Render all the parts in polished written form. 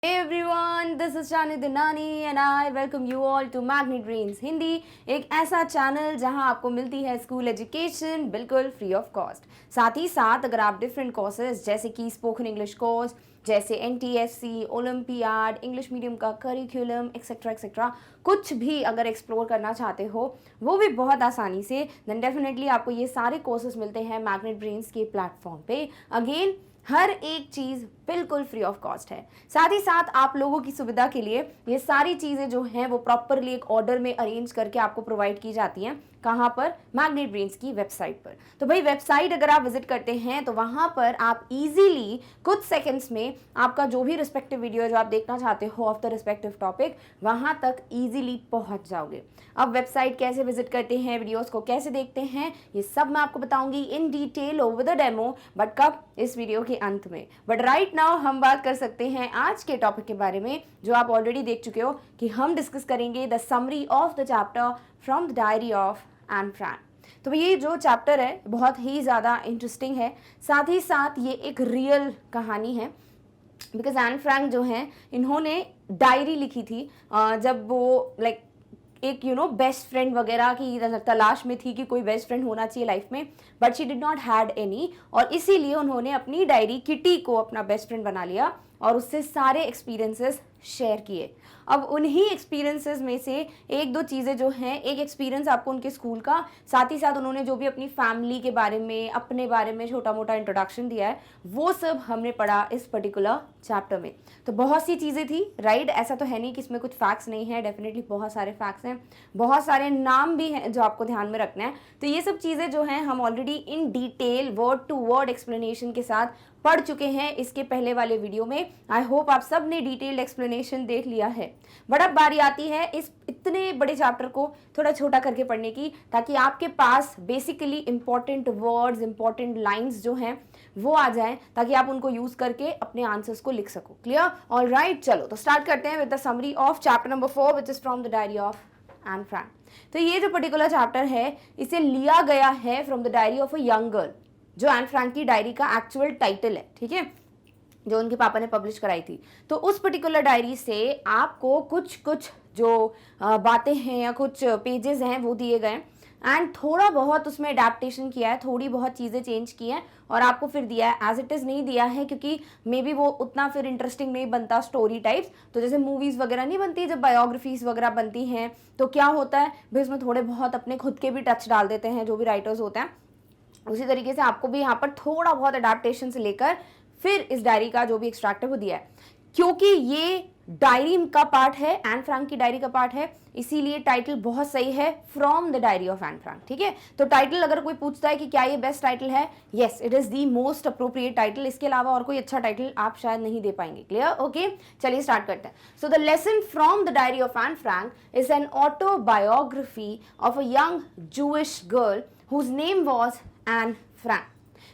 Hey everyone, this is Shani Dinani and I welcome you all to Magnet Brains Hindi, एक ऐसा channel जहां आपको मिलती है स्कूल एजुकेशन बिल्कुल फ्री ऑफ कॉस्ट। साथ ही साथ अगर आप डिफरेंट कोर्सेज जैसे कि स्पोकन इंग्लिश कोर्स जैसे NTSC, ओलम्पियाड, इंग्लिश मीडियम का करिकुलम एक्सेट्रा एक्सेट्रा कुछ भी अगर एक्सप्लोर करना चाहते हो वो भी बहुत आसानी से, देन डेफिनेटली आपको ये सारे कोर्सेज मिलते हैं मैग्नेट ब्रेन्स के प्लेटफॉर्म पे। अगेन हर एक चीज़ बिल्कुल फ्री ऑफ कॉस्ट है। साथ ही साथ आप लोगों की सुविधा के लिए ये सारी चीज़ें जो हैं वो प्रॉपरली एक ऑर्डर में अरेंज करके आपको प्रोवाइड की जाती हैं। कहाँ पर? मैग्नेट ब्रेन्स की वेबसाइट पर। तो भाई वेबसाइट अगर आप विजिट करते हैं तो वहाँ पर आप इजीली कुछ सेकंड्स में आपका जो भी रिस्पेक्टिव वीडियो जो आप देखना चाहते हो ऑफ द रिस्पेक्टिव टॉपिक वहाँ तक इजीली पहुँच जाओगे। अब वेबसाइट कैसे विजिट करते हैं, वीडियोस को कैसे देखते हैं, ये सब मैं आपको बताऊंगी in detail over the demo, but कब? इस वीडियो के अंत में। बट राइट नाउ हम बात कर सकते हैं आज के टॉपिक के बारे में जो आप ऑलरेडी देख चुके हो कि हम डिस्कस करेंगे the summary of the chapter from the diary of Anne Frank. तो ये जो चैप्टर है बहुत ही ज़्यादा इंटरेस्टिंग है, साथ ही साथ ये एक रियल कहानी है बिकॉज एन फ्रैंक जो हैं इन्होंने डायरी लिखी थी जब वो लाइक एक बेस्ट फ्रेंड वगैरह की तलाश में थी कि कोई बेस्ट फ्रेंड होना चाहिए लाइफ में, but she did not had any, और इसीलिए उन्होंने अपनी डायरी किटी को अपना बेस्ट फ्रेंड बना लिया और उससे सारे एक्सपीरियंसेस शेयर किए। अब उन्हीं एक्सपीरियंसेस में से एक दो चीज़ें जो हैं, एक एक्सपीरियंस आपको उनके स्कूल का, साथ ही साथ उन्होंने जो भी अपनी फैमिली के बारे में अपने बारे में छोटा मोटा इंट्रोडक्शन दिया है वो सब हमने पढ़ा इस पर्टिकुलर चैप्टर में। तो बहुत सी चीज़ें थी, राइट? ऐसा तो है नहीं कि इसमें कुछ फैक्ट्स नहीं है, डेफिनेटली बहुत सारे फैक्ट्स हैं, बहुत सारे नाम भी हैं जो आपको ध्यान में रखना है। तो ये सब चीज़ें जो हैं हम already in detail word to word explanation के साथ पढ़ चुके हैं इसके पहले वाले वीडियो में। आई होप आप सब ने डिटेल्ड एक्सप्लेनेशन देख लिया है। बट अब बारी आती है इस इतने बड़े चैप्टर को थोड़ा छोटा करके पढ़ने की, ताकि आपके पास basically important words, important lines जो हैं वो आ जाएं, ताकि आप उनको यूज करके अपने आंसर्स को लिख सको। क्लियर? ऑल राइट, चलो तो स्टार्ट करते हैं with the summary of chapter number 4 which is from the diary of Anne Frank. तो ये जो पर्टिकुलर चैप्टर है इसे लिया गया है from the diary of a young girl, जो एन फ्रैंक की डायरी का एक्चुअल टाइटल है, ठीक है, जो उनके पापा ने पब्लिश कराई थी। तो उस पर्टिकुलर डायरी से आपको कुछ कुछ जो बातें हैं या कुछ पेजेस हैं वो दिए गए एंड थोड़ा बहुत उसमें अडेप्टेशन किया है, थोड़ी बहुत चीज़ें चेंज की हैं और आपको फिर दिया है। एज इट इज़ नहीं दिया है क्योंकि मे बी वो उतना फिर इंटरेस्टिंग नहीं बनता स्टोरी टाइप्स। तो जैसे मूवीज़ वगैरह नहीं बनती, जब बायोग्राफीज वगैरह बनती हैं तो क्या होता है भाई उसमें थोड़े बहुत अपने खुद के भी टच डाल देते हैं जो भी राइटर्स होते हैं। उसी तरीके से आपको भी यहाँ पर थोड़ा बहुत अडेप्टेशन से लेकर फिर इस डायरी का जो भी एक्सट्रैक्ट है वो दिया है। क्योंकि ये डायरी का पार्ट है, एन फ्रैंक की डायरी का पार्ट है, इसीलिए टाइटल बहुत सही है, from the diary of Anne Frank. ठीक है, तो टाइटल अगर कोई पूछता है कि क्या ये बेस्ट टाइटल है, yes it is the most appropriate title. इसके अलावा और कोई अच्छा टाइटल आप शायद नहीं दे पाएंगे। क्लियर? ओके, चलिए स्टार्ट करते हैं। So the lesson from the diary of Anne Frank is an autobiography of a young Jewish girl whose name was Anne Frank.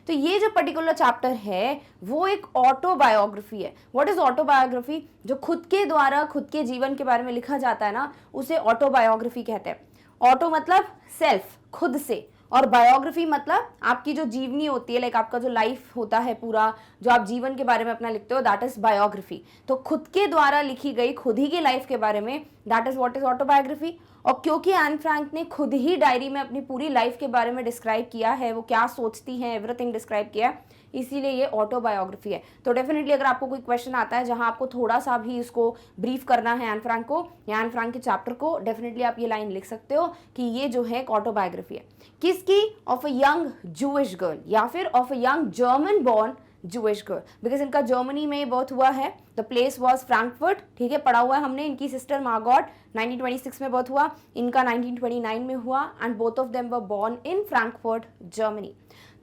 तो ये जो पर्टिकुलर चैप्टर है वो एक ऑटोबायोग्राफी है। What is autobiography? जो खुद के द्वारा खुद के जीवन के बारे में लिखा जाता है ना, उसे ऑटोबायोग्राफी कहते हैं। ऑटो मतलब सेल्फ, खुद से, और बायोग्राफी मतलब आपकी जो जीवनी होती है, लाइक आपका जो लाइफ होता है पूरा, जो आप जीवन के बारे में अपना लिखते हो, दैट इज बायोग्राफी। तो खुद के द्वारा लिखी गई खुद ही की लाइफ के बारे में, that is what is autobiography. और क्योंकि एन फ्रैंक ने खुद ही डायरी में अपनी पूरी लाइफ के बारे में डिस्क्राइब किया है, वो क्या सोचती हैं, एवरीथिंग डिस्क्राइब किया है, इसीलिए ये ऑटोबायोग्राफी है। तो डेफिनेटली अगर आपको कोई क्वेश्चन आता है जहां आपको थोड़ा सा भी इसको ब्रीफ करना है एन फ्रैंक को या एन फ्रैंक के चैप्टर को, डेफिनेटली आप ये लाइन लिख सकते हो कि ये जो है ऑटोबायोग्राफी है। किसकी? Of a young Jewish girl, या फिर of a young German born Jewish girl, because इनका जर्मनी में बर्थ हुआ है। द प्लेस वॉज फ्रैंकफर्ट, ठीक है, पढ़ा हुआ है हमने। इनकी सिस्टर मार्गॉट 1926 में बर्थ हुआ, इनका 1929 में हुआ, and both of them were born in Frankfurt Germany.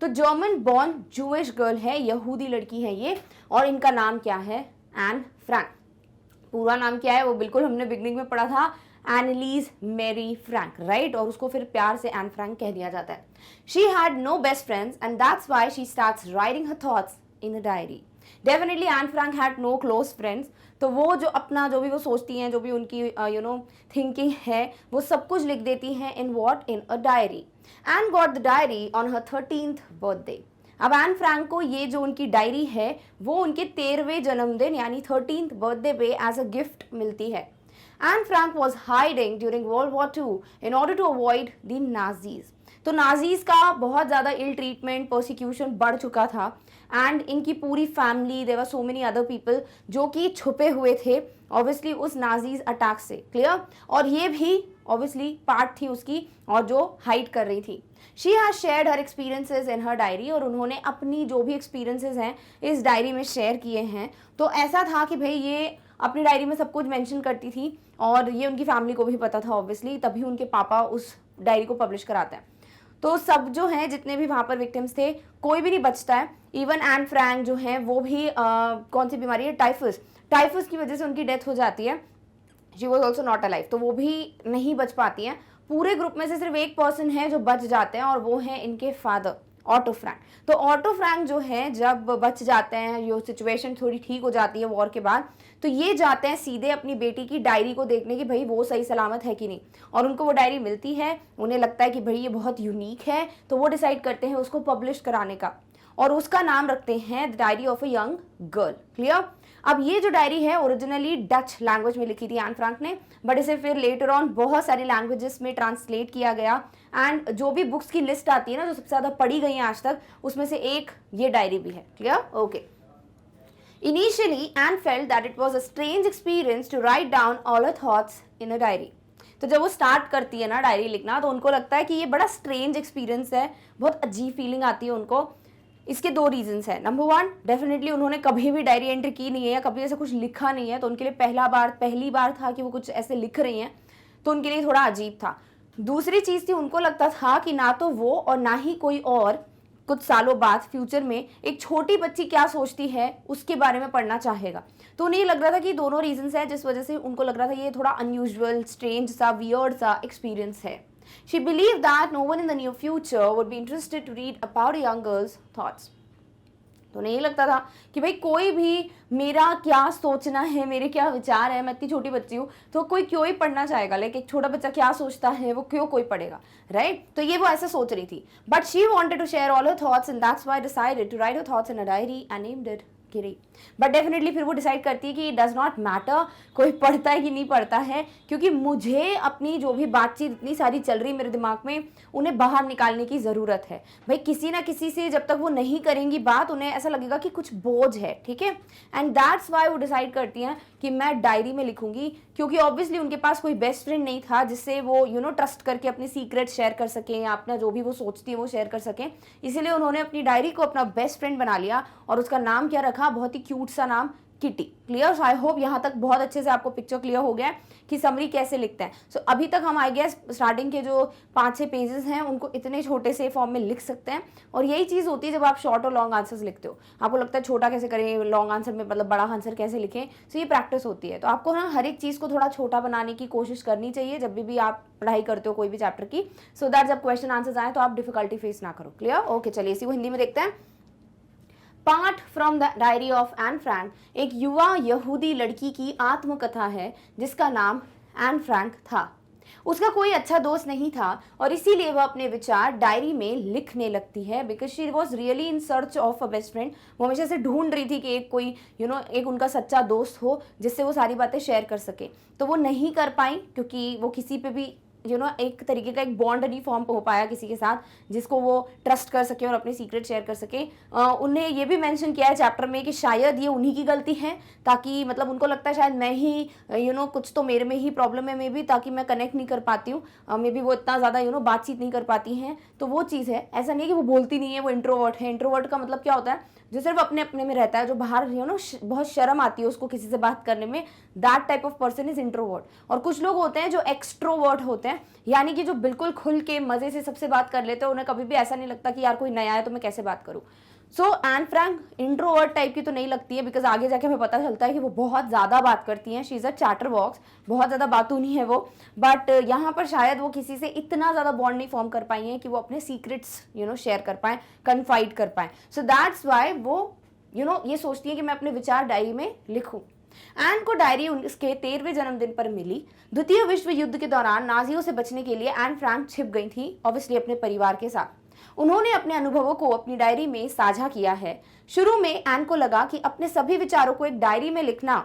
तो जर्मन बॉर्न जूइश गर्ल है, यहूदी लड़की है ये, और इनका नाम क्या है? Anne Frank. पूरा नाम क्या है वो बिल्कुल हमने बिगनिंग में पढ़ा था, एनलीज मैरी फ्रैंक, राइट? और उसको फिर प्यार से एन फ्रैंक कह दिया जाता है। She had no best friends and that's why she starts writing her thoughts in a diary. Definitely Anne Frank had no close friends. तो वो जो अपना जो भी वो सोचती हैं, जो भी उनकी थिंकिंग है, वो सब कुछ लिख देती हैं in what? In a diary. And got the diary on her 13th birthday. अब एन फ्रैंक को ये जो उनकी डायरी है वो उनके 13वें जन्मदिन यानी 13th बर्थडे पे एज अ गिफ्ट मिलती है। Anne Frank was hiding during World War II in order to avoid the Nazis. तो नाजीज का बहुत ज़्यादा इल ट्रीटमेंट, प्रोसिक्यूशन बढ़ चुका था एंड इनकी पूरी family, there were so many other people जो कि छुपे हुए थे ऑब्वियसली उस नाजीज अटैक से, क्लियर। और ये भी ऑब्वियसली पार्ट थी उसकी और जो हाइड कर रही थी। She has shared her experiences in her diary, और उन्होंने अपनी जो भी एक्सपीरियंसेस हैं इस डायरी में शेयर किए हैं। तो ऐसा था कि भाई ये अपनी डायरी में सब कुछ मेंशन करती थी और ये उनकी फैमिली को भी पता था ऑब्वियसली, तभी उनके पापा उस डायरी को पब्लिश कराते हैं। तो सब जो हैं जितने भी वहाँ पर विक्टिम्स थे कोई भी नहीं बचता है। इवन एन फ्रैंक जो हैं वो भी कौन सी बीमारी है, टाइफस की वजह से उनकी डेथ हो जाती है। She was also not alive, तो वो भी नहीं बच पाती हैं। पूरे ग्रुप में से सिर्फ एक पर्सन है जो बच जाते हैं और वो है इनके फादर ऑटो फ्रैंक। तो ऑटो फ्रैंक जो है जब बच जाते हैं, ये सिचुएशन थोड़ी ठीक हो जाती है वॉर के बाद, तो ये जाते हैं सीधे अपनी बेटी की डायरी को देखने की भाई वो सही सलामत है कि नहीं। और उनको वो डायरी मिलती है, उन्हें लगता है कि भाई ये बहुत यूनिक है, तो वो डिसाइड करते हैं उसको पब्लिश कराने का और उसका नाम रखते हैं the diary of a young girl, clear. अब ये जो डायरी है ओरिजिनली डच लैंग्वेज में लिखी थी एन फ्रैंक ने, बट इसे फिर लेटर ऑन बहुत सारी लैंग्वेजेस में ट्रांसलेट किया गया एंड जो भी बुक्स की लिस्ट आती है ना जो सबसे ज़्यादा पढ़ी गई है आज तक, उसमें से एक ये डायरी भी है, clear, okay. Initially, Anne felt that it was a strange experience to write down all her thoughts in a diary. तो जब वो स्टार्ट करती है ना डायरी लिखना तो उनको लगता है कि ये बड़ा स्ट्रेंज एक्सपीरियंस है, बहुत अजीब फीलिंग आती है उनको। इसके दो रीजंस है। नंबर वन, डेफिनेटली उन्होंने कभी भी डायरी एंट्री की नहीं है या कभी ऐसा कुछ लिखा नहीं है, तो उनके लिए पहली बार था कि वो कुछ ऐसे लिख रही हैं, तो उनके लिए थोड़ा अजीब था। दूसरी चीज़ थी, उनको लगता था कि ना तो वो और ना ही कोई और कुछ सालों बाद फ्यूचर में एक छोटी बच्ची क्या सोचती है उसके बारे में पढ़ना चाहेगा। तो उन्हें लग रहा था कि दोनों रीजंस है जिस वजह से उनको लग रहा था ये थोड़ा अनयूजुअल, स्ट्रेंज सा, वियर्ड सा एक्सपीरियंस है। She believed that no one in the near future would be interested to read about a young girl's thoughts. तो उन्हें ये लगता था कि भाई कोई भी मेरा क्या सोचना है, मेरे क्या विचार है, मैं इतनी छोटी बच्ची हूँ, तो कोई क्यों ही पढ़ना चाहेगा। लाइक एक छोटा बच्चा क्या सोचता है वो क्यों कोई पढ़ेगा, राइट। तो ये वो ऐसा सोच रही थी, but she wanted to share all her thoughts and that's why decided to write her thoughts in a diary and named it गिरी। बट डेफिनेटली फिर वो डिसाइड करती है कि इट डज नॉट मैटर कोई पढ़ता है कि नहीं पढ़ता है, क्योंकि मुझे अपनी जो भी बातचीत इतनी सारी चल रही मेरे दिमाग में उन्हें बाहर निकालने की ज़रूरत है। भाई किसी ना किसी से जब तक वो नहीं करेंगी बात, उन्हें ऐसा लगेगा कि कुछ बोझ है, ठीक है। एंड दैट्स वाई वो डिसाइड करती हैं कि मैं डायरी में लिखूंगी, क्योंकि ऑब्वियसली उनके पास कोई बेस्ट फ्रेंड नहीं था जिससे वो ट्रस्ट करके अपनी सीक्रेट शेयर कर सकें या अपना जो भी वो सोचती है वो शेयर कर सकें। इसीलिए उन्होंने अपनी डायरी को अपना बेस्ट फ्रेंड बना लिया और उसका नाम क्या रखा, बहुत ही क्यूट सा नाम, kitty, clear. So I hope यहाँ तक बहुत अच्छे से आपको पिक्चर क्लियर हो गया है कि समरी कैसे लिखते हैं। सो अभी तक हम आई गेस स्टार्टिंग के जो 5-6 पेजेस हैं उनको इतने छोटे से फॉर्म में लिख सकते हैं, और यही चीज़ होती है जब आप शॉर्ट और लॉन्ग आंसर्स लिखते हो। आपको लगता है छोटा कैसे करें, लॉन्ग आंसर में मतलब बड़ा आंसर कैसे लिखें, सो ये प्रैक्टिस होती है। तो आपको ना हर एक चीज़ को थोड़ा छोटा बनाने की कोशिश करनी चाहिए जब भी आप पढ़ाई करते हो कोई भी चैप्टर की, सो दैट जब क्वेश्चन आंसर्स आए तो आप डिफिकल्टी फेस ना करो, क्लियर, ओके। चलिए इसी को हिंदी में देखते हैं। Part from the diary of Anne Frank एक युवा यहूदी लड़की की आत्मकथा है जिसका नाम एन फ्रैंक था। उसका कोई अच्छा दोस्त नहीं था और इसीलिए वह अपने विचार डायरी में लिखने लगती है, because she was really in search of a best friend. वो हमेशा से ढूंढ रही थी कि एक कोई एक उनका सच्चा दोस्त हो जिससे वो सारी बातें शेयर कर सके। तो वो नहीं कर पाई क्योंकि वो किसी पे भी एक तरीके का एक बॉन्ड नहीं फॉर्म हो पाया किसी के साथ जिसको वो ट्रस्ट कर सके और अपनी सीक्रेट शेयर कर सके। उन्हें ये भी मेंशन किया है चैप्टर में कि शायद ये उन्हीं की गलती है, ताकि मतलब उनको लगता है शायद मैं ही कुछ तो मेरे में ही प्रॉब्लम है मे बी, ताकि मैं कनेक्ट नहीं कर पाती हूँ, मे बी वो इतना ज़्यादा बातचीत नहीं कर पाती हैं। तो वो चीज़ है, ऐसा नहीं है कि वो बोलती नहीं है, वो इंट्रोवर्ट है। इंट्रोवर्ट का मतलब क्या होता है, जो सिर्फ अपने अपने में रहता है, जो बाहर बहुत शर्म आती है उसको किसी से बात करने में, that type of person is introvert. और कुछ लोग होते हैं जो एक्सट्रोवर्ट होते हैं, यानी कि जो बिल्कुल खुल के मजे से सबसे बात कर लेते हैं, उन्हें कभी भी ऐसा नहीं लगता कि यार कोई नया है तो मैं कैसे बात करूं। सो एन फ्रैंक इंट्रोवर्ट टाइप की तो नहीं लगती है, बिकॉज आगे जाके हमें पता चलता है कि वो बहुत ज़्यादा बात करती हैं। She is a chatter box, बहुत ज़्यादा बातूनी है वो। बट यहाँ पर शायद वो किसी से इतना ज़्यादा बॉन्ड नहीं फॉर्म कर पाई हैं कि वो अपने सीक्रेट्स शेयर कर पाएँ, कन्फाइड कर पाएँ। सो दैट्स वाई वो ये सोचती है कि मैं अपने विचार डायरी में लिखूं। एन को डायरी उसके 13वें जन्मदिन पर मिली। द्वितीय विश्व युद्ध के दौरान नाजियों से बचने के लिए एन फ्रैंक छिप गई थी, ऑब्वियसली अपने परिवार के साथ। उन्होंने अपने अनुभवों को अपनी डायरी में साझा किया है। शुरू में एन को लगा कि अपने सभी विचारों को एक डायरी में लिखना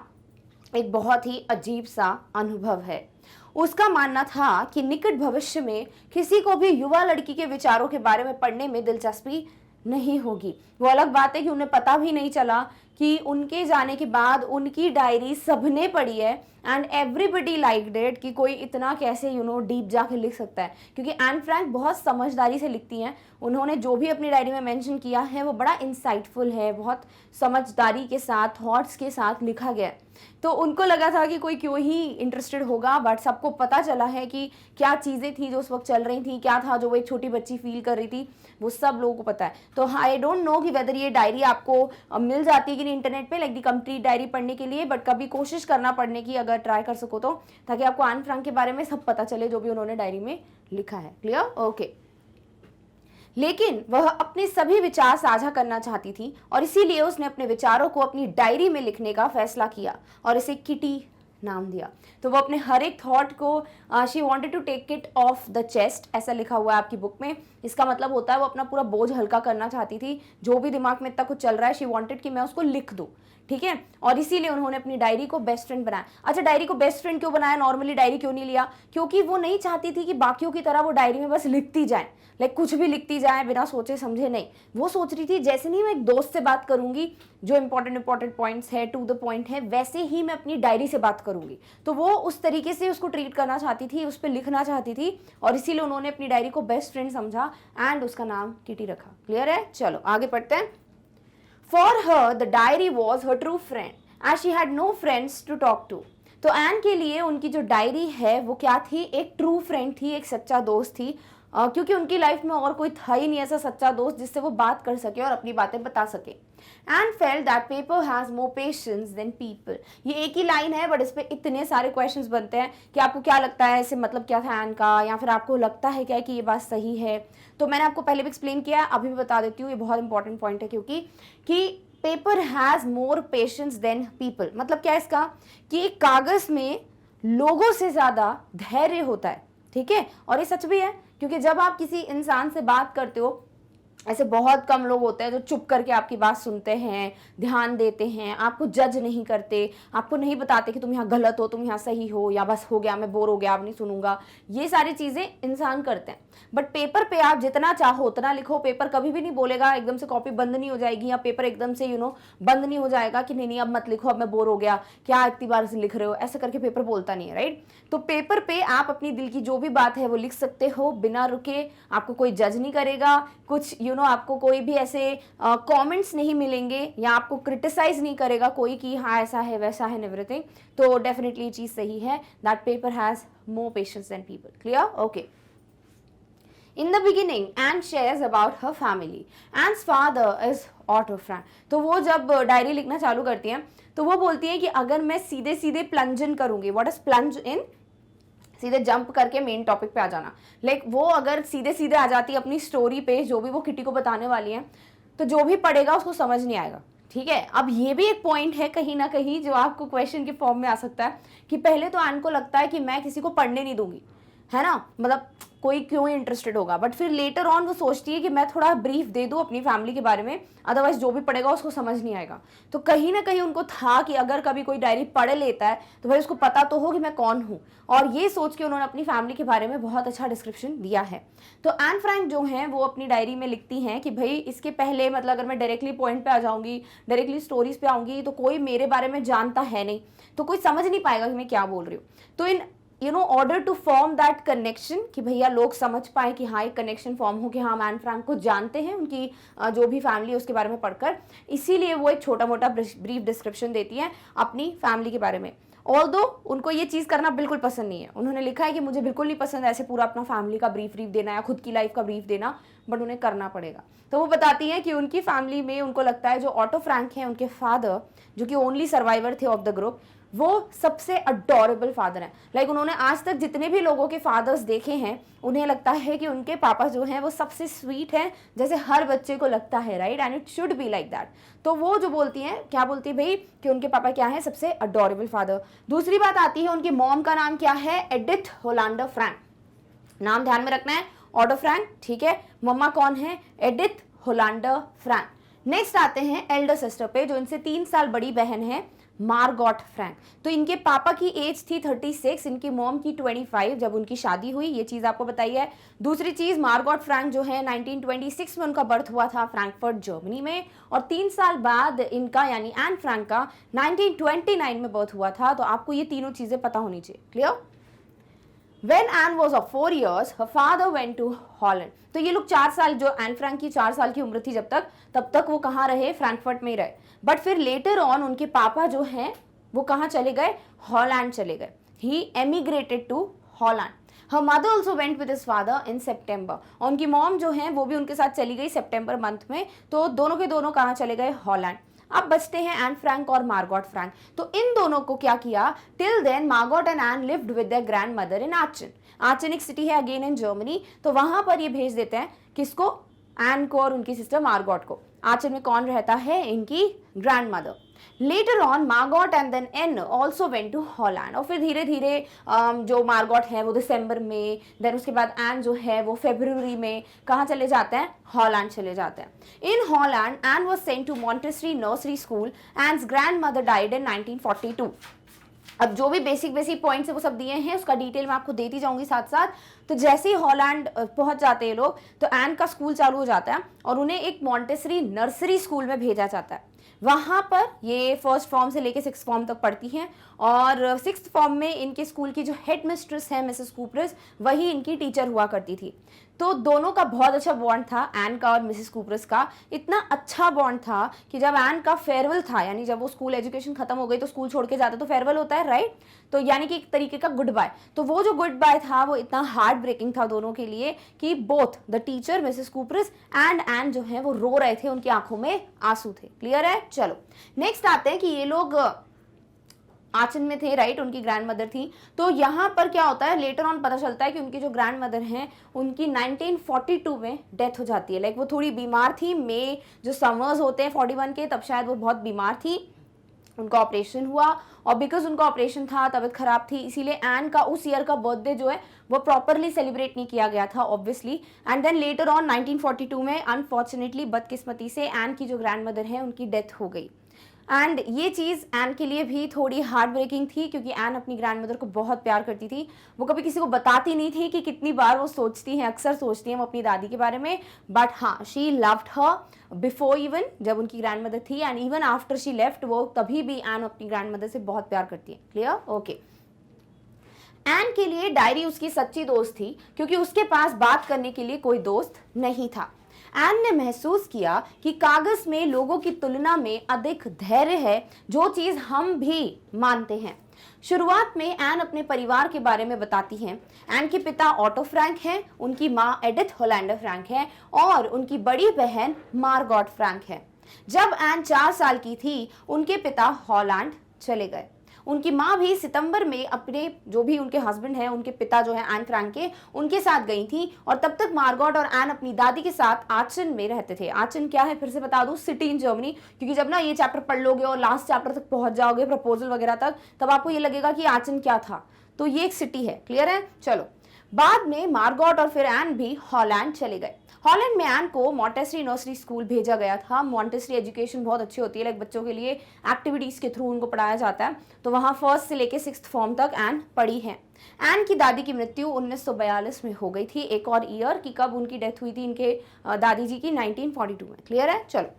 एक बहुत ही अजीब सा अनुभव है। उसका मानना था कि निकट भविष्य में किसी को भी युवा लड़की के विचारों के बारे में पढ़ने में दिलचस्पी नहीं होगी। वो अलग बात है कि उन्हें पता भी नहीं चला कि उनके जाने के बाद उनकी डायरी सबने पढ़ी है एंड एवरीबडी लाइक्ड इट, कि कोई इतना कैसे डीप जाके लिख सकता है, क्योंकि एन फ्रैंक बहुत समझदारी से लिखती हैं। उन्होंने जो भी अपनी डायरी में मेंशन किया है वो बड़ा इंसाइटफुल है, बहुत समझदारी के साथ, थॉट्स के साथ लिखा गया है। तो उनको लगा था कि कोई क्यों ही इंटरेस्टेड होगा, बट सबको पता चला है कि क्या चीज़ें थी जो उस वक्त चल रही थी, क्या था जो वो एक छोटी बच्ची फील कर रही थी, वो सब लोगों को पता है। तो आई डोंट नो कि वेदर ये डायरी आपको मिल जाती है कि नहीं इंटरनेट पे, लाइक दी कंप्लीट डायरी पढ़ने के लिए, बट कभी कोशिश करना पढ़ने की, अगर ट्राई कर सको तो, ताकि आपको एन फ्रैंक के बारे में सब पता चले जो भी उन्होंने डायरी में लिखा है। क्लियर? ओके। लेकिन वह अपने सभी विचार साझा करना चाहती थी और इसीलिए उसने अपने विचारों को अपनी डायरी में लिखने का फैसला किया और इसे किटी नाम दिया। तो वो अपने हर एक थॉट को she wanted to take it off the chest, ऐसा लिखा हुआ है आपकी बुक में। इसका मतलब होता है वो अपना पूरा बोझ हल्का करना चाहती थी, जो भी दिमाग में इतना कुछ चल रहा है शी वांटेड कि मैं उसको लिख दूँ, ठीक है। और इसीलिए उन्होंने अपनी डायरी को बेस्ट फ्रेंड बनाया। अच्छा, डायरी को बेस्ट फ्रेंड क्यों बनाया, नॉर्मली डायरी क्यों नहीं लिया? क्योंकि वो नहीं चाहती थी कि बाकियों की तरह वो डायरी में बस लिखती जाए, लाइक कुछ भी लिखती जाए बिना सोचे समझे, नहीं। वो सोच रही थी जैसे नहीं मैं एक दोस्त से बात करूंगी, जो इंपॉर्टेंट पॉइंट्स है, टू द पॉइंट है, वैसे ही मैं अपनी डायरी से बात करूंगी। तो वो उस तरीके से उसको ट्रीट करना चाहती थी, उस पर लिखना चाहती थी, और इसीलिए उन्होंने अपनी डायरी को बेस्ट फ्रेंड समझा एंड उसका नाम किटी रखा। क्लियर है? चलो आगे पढ़ते हैं। For her, the diary was her true friend, as she had no friends to talk to. तो एन के लिए उनकी जो डायरी है वो क्या थी? एक ट्रू फ्रेंड थी, एक सच्चा दोस्त थी, क्योंकि उनकी लाइफ में और कोई था ही नहीं ऐसा सच्चा दोस्त जिससे वो बात कर सके और अपनी बातें बता सके। And felt that paper has more patience than people. ये एक ही लाइन है बट इस पे इतने सारे क्वेश्चंस बनते हैं कि आपको क्या लगता है इसे मतलब क्या था एन का, या फिर आपको लगता है क्या कि ये बात सही है? तो मैंने आपको पहले भी एक्सप्लेन किया, अभी भी बता देती हूँ, ये बहुत इंपॉर्टेंट पॉइंट है, क्योंकि कि paper has more patience than people मतलब क्या है इसका, कि एक कागज में लोगों से ज्यादा धैर्य होता है, ठीक है। और ये सच भी है, क्योंकि जब आप किसी इंसान से बात करते हो, ऐसे बहुत कम लोग होते हैं जो चुप करके आपकी बात सुनते हैं, ध्यान देते हैं, आपको जज नहीं करते, आपको नहीं बताते कि तुम यहाँ गलत हो, तुम यहाँ सही हो, या बस हो गया मैं बोर हो गया अब नहीं सुनूंगा। ये सारी चीजें इंसान करते हैं। बट पेपर पे आप जितना चाहो उतना लिखो, पेपर कभी भी नहीं बोलेगा एकदम से कॉपी बंद नहीं हो जाएगी, या पेपर एकदम से बंद नहीं हो जाएगा कि नहीं अब मत लिखो, अब मैं बोर हो गया, क्या इतनी बार से लिख रहे हो, ऐसे करके पेपर बोलता नहीं है, राइट। तो पेपर पे आप अपनी दिल की जो भी बात है वो लिख सकते हो बिना रुके, आपको कोई जज नहीं करेगा, कुछ आपको कोई भी ऐसे कमेंट्स नहीं मिलेंगे, या आपको क्रिटिसाइज नहीं करेगा कोई कि हाँ ऐसा है वैसा है एवरीथिंग। तो डेफिनेटली ये चीज सही है, that paper has more patience than people. Clear? Okay. In the beginning, Anne shares about her family. Anne's father is Otto Frank. तो वो जब डायरी लिखना चालू करती हैं तो वो बोलती हैं कि अगर मैं सीधे सीधे प्लंज इन करूंगी, व्हाट इज प्लंज इन? सीधे जंप करके मेन टॉपिक पे आ जाना। लाइक वो अगर सीधे सीधे आ जाती है अपनी स्टोरी पे, जो भी वो किटी को बताने वाली है, तो जो भी पढ़ेगा उसको समझ नहीं आएगा, ठीक है। अब ये भी एक पॉइंट है कहीं ना कहीं जो आपको क्वेश्चन के फॉर्म में आ सकता है कि पहले तो एन को लगता है कि मैं किसी को पढ़ने नहीं दूंगी, है ना, मतलब कोई क्यों इंटरेस्टेड होगा, बट फिर लेटर ऑन वो सोचती है कि मैं थोड़ा ब्रीफ दे दूं अपनी फैमिली के बारे में, अदरवाइज जो भी पढ़ेगा उसको समझ नहीं आएगा। तो कहीं ना कहीं उनको था कि अगर कभी कोई डायरी पढ़ लेता है तो भाई उसको पता तो हो कि मैं कौन हूँ, और ये सोच के उन्होंने अपनी फैमिली के बारे में बहुत अच्छा डिस्क्रिप्शन दिया है। तो एन फ्रैंक जो हैं वो अपनी डायरी में लिखती हैं कि भाई इसके पहले मतलब अगर मैं डायरेक्टली पॉइंट पे आ जाऊंगी, डायरेक्टली स्टोरीज पे आऊंगी, तो कोई मेरे बारे में जानता है नहीं, तो कोई समझ नहीं पाएगा कि मैं क्या बोल रही हूँ। तो in order to form that connection, कि भैया लोग समझ पाए कि हाँ एक कनेक्शन फॉर्म हो कि हाँ एन फ्रैंक को जानते हैं, उनकी जो भी फैमिली है उसके बारे में पढ़कर, इसीलिए वो एक छोटा मोटा ब्रीफ डिस्क्रिप्शन देती है अपनी फैमिली के बारे में। ऑल्दो उनको ये चीज़ करना बिल्कुल पसंद नहीं है, उन्होंने लिखा है कि मुझे बिल्कुल नहीं पसंद ऐसे पूरा अपना फैमिली का ब्रीफ देना या खुद की लाइफ का ब्रीफ देना, बट उन्हें करना पड़ेगा। तो वो बताती हैं कि उनकी फैमिली में उनको लगता है जो ऑटो फ्रैंक हैं उनके फादर, जो कि ओनली सर्वाइवर थे ऑफ द ग्रुप, वो सबसे अडोरेबल फादर हैं। लाइक उन्होंने आज तक जितने भी लोगों के फादर्स देखे हैं, उन्हें लगता है कि उनके पापा जो हैं वो सबसे स्वीट हैं, जैसे हर बच्चे को लगता है, right, and it should be like that. तो वो जो बोलती हैं, क्या बोलती है भाई, कि उनके पापा क्या है, सबसे अडोरेबल फादर। दूसरी बात आती है उनकी मॉम का नाम क्या है, एडिथ होलांडर फ्रैंक, नाम ध्यान में रखना है। ऑटो फ्रैंक, ठीक है। मम्मा कौन है? Edith होलांडर Frank. नेक्स्ट आते हैं एल्डर सिस्टर पे, जो इनसे 3 साल बड़ी बहन है, मार्गॉट फ्रैंक। तो इनके पापा की एज थी 36, इनकी मॉम की 25 जब उनकी शादी हुई, ये चीज़ आपको बताई है। दूसरी चीज़, मार्गॉट फ्रैंक जो है 1926 में उनका बर्थ हुआ था फ्रैंकफर्ट जर्मनी में, और 3 साल बाद इनका यानी एन फ्रैंक का 1929 में बर्थ हुआ था। तो आपको ये तीनों चीज़ें पता होनी चाहिए। Clear? When Anne was of 4 years, her father went to Holland. तो ये लोग 4 साल, जो एन फ्रैंक की 4 साल की उम्र थी तब तक वो कहाँ रहे? फ्रैंकफर्ट में ही रहे। बट फिर लेटर ऑन उनके पापा जो हैं वो कहाँ चले गए? हॉलैंड चले गए। He emigrated to Holland. Her mother also went with his father in September. और उनकी मॉम जो है वो भी उनके साथ चली गई सितंबर मंथ में। तो दोनों के दोनों कहाँ चले गए? हॉलैंड। अब बचते हैं एन फ्रैंक और मार्गॉट फ्रैंक। तो इन दोनों को क्या किया? Till then Margot and Anne lived with their grandmother in Aachen. Aachen एक सिटी है अगेन इन जर्मनी, तो वहां पर ये भेज देते हैं किसको? एन को और उनकी सिस्टर मार्गॉट को। आचन में कौन रहता है? इनकी grandmother. Later on Margot and then Anne also went to Holland. और फिर धीरे धीरे जो मार्गॉट है वो दिसंबर में, देन उसके बाद एन जो है वो फरवरी में कहाँ चले जाते हैं? हॉलैंड चले जाते हैं। In Holland Anne was sent to Montessori nursery school. Anne's grandmother died in 1942। अब जो भी बेसिक पॉइंट्स है वो सब दिए हैं, उसका डिटेल मैं आपको देती जाऊंगी साथ साथ। तो जैसे ही हॉलैंड पहुंच जाते हैं लोग, तो एन का स्कूल चालू हो जाता है और उन्हें एक मॉन्टेसरी नर्सरी स्कूल में भेजा जाता है। वहाँ पर ये फर्स्ट फॉर्म से लेके 6th फॉर्म तक पढ़ती हैं, और 6th फॉर्म में इनके स्कूल की जो हेड मिस्ट्रेस है मिसेस कूपरस, वही इनकी टीचर हुआ करती थी। तो दोनों का बहुत अच्छा बॉन्ड था, एन का और मिसेस कूपरस का। इतना अच्छा बॉन्ड था कि जब एन का फेयरवेल था, यानी जब वो स्कूल एजुकेशन खत्म हो गई तो स्कूल छोड़ के जाते तो फेयरवेल होता है, राइट? तो यानी कि एक तरीके का गुड बाय। तो वो जो गुड बाय था वो इतना हार्ट ब्रेकिंग था दोनों के लिए कि both the teacher Mrs Kuperus and Anne जो है वो रो रहे थे, उनकी आंखों में आंसू थे। क्लियर है? चलो नेक्स्ट आते हैं कि ये लोग आचन में थे, राइट? उनकी ग्रैंड मदर थी। तो यहाँ पर क्या होता है, लेटर ऑन पता चलता है कि उनकी जो ग्रैंड मदर हैं उनकी 1942 में डेथ हो जाती है। लाइक वो थोड़ी बीमार थी, मई जो समर्स होते हैं 41 के, तब शायद वो बहुत बीमार थी, उनका ऑपरेशन हुआ, और बिकॉज उनका ऑपरेशन था, तबीयत खराब थी, इसीलिए एन का उस ईयर का बर्थडे जो है वो प्रॉपरली सेलिब्रेट नहीं किया गया था obviously. And then later on 1942 में अनफॉर्चुनेटली, बदकिस्मती से, एन की जो ग्रैंड मदर है उनकी डेथ हो गई। एंड ये चीज़ एन के लिए भी थोड़ी हार्ट ब्रेकिंग थी, क्योंकि एन अपनी ग्रैंड मदर को बहुत प्यार करती थी। वो कभी किसी को बताती नहीं थी कि कितनी बार वो सोचती हैं, अक्सर सोचती हैं वो अपनी दादी के बारे में, बट हाँ, she loved her before even, जब उनकी ग्रैंड मदर थी, and even after she left, वो तभी भी एन अपनी ग्रैंड मदर से बहुत प्यार करती है। क्लियर? ओके। एन के लिए डायरी उसकी सच्ची दोस्त थी, क्योंकि उसके पास बात करने के लिए कोई दोस्त नहीं था। एन ने महसूस किया कि कागज में लोगों की तुलना में अधिक धैर्य है, जो चीज हम भी मानते हैं। शुरुआत में एन अपने परिवार के बारे में बताती हैं। एन के पिता ऑटो फ्रैंक हैं, उनकी माँ एडिथ होलैंडर फ्रैंक है, और उनकी बड़ी बहन मार्गॉट फ्रैंक है। जब एन 4 साल की थी, उनके पिता हॉलैंड चले गए। उनकी माँ भी सितंबर में अपने जो भी उनके हस्बैंड हैं, उनके पिता जो हैं एन फ्रैंक के, उनके साथ गई थी, और तब तक मार्गॉट और एन अपनी दादी के साथ आचन में रहते थे। आचन क्या है फिर से बता दूं? City in Germany. क्योंकि जब ना ये चैप्टर पढ़ लोगे और लास्ट चैप्टर तक पहुंच जाओगे, प्रपोजल वगैरह तक, तब आपको ये लगेगा कि आचन क्या था। तो ये एक सिटी है। क्लियर है? चलो, बाद में मार्गॉट और फिर एन भी हॉलैंड चले गए। हॉलैंड में एन को मॉन्टेसरी नर्सरी स्कूल भेजा गया था। मॉन्टेसरी एजुकेशन बहुत अच्छी होती है, लाइक बच्चों के लिए एक्टिविटीज़ के थ्रू उनको पढ़ाया जाता है। तो वहाँ 1st से लेके 6th फॉर्म तक एन पढ़ी है। एन की दादी की मृत्यु 1942 में हो गई थी। एक और ईयर की कब उनकी डेथ हुई थी इनके दादी जी की? 1942 में। क्लियर है? चलो,